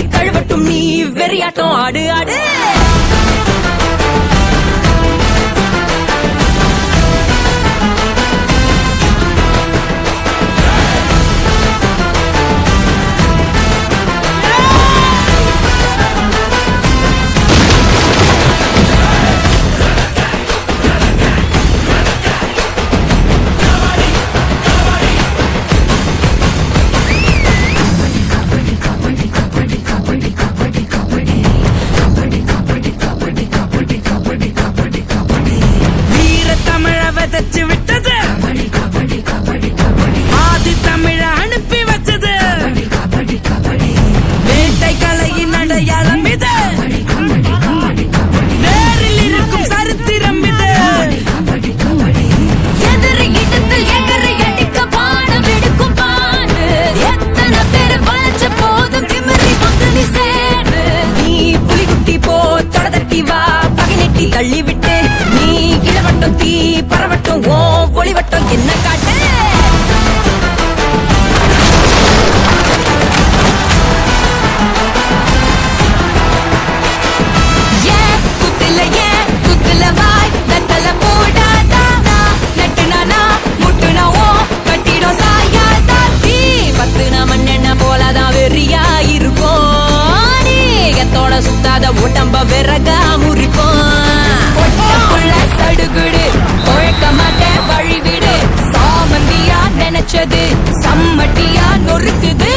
கழுவட்டும் நீ வெறியாட்டம் ஆடு ஆடு. விதைச்சு விட்டது ஆதி தமிழ அனுப்பி வச்சது வேட்டை கலையின் அடையாளம் இது வேரில் இருக்கும் சரித்திரம் இது எதிரி இடத்தில் எகரி அடிக்க பாடம் எடுக்கும் பாடு எத்தனை பேர் வளைச்ச போதும் திமிரி பகுதி சேரு நீ புலிகுட்டி போ தொடதட்டி வா பகினெட்டி தள்ளிவிட்டு நீ இளவட்டம் தீ பரவட்டும் ஓ ஒளிவட்டம் என்ன காட்டு குத்துல வாய் நத்தல போடாதா நட்டுனா முட்டுனா ஓ கட்டிடும் சாயாதா தீ பத்துனா மண்ணெண்ண போலதான் வெறியா இருக்கும் நீகத்தோட சுத்தாத உடம்ப விறகா முறிப்போம் சடுகுடு உழைக்க மாட்டேன் வழிவிடு சாமந்தியா நினைச்சது சம்மட்டியா நொறுக்குது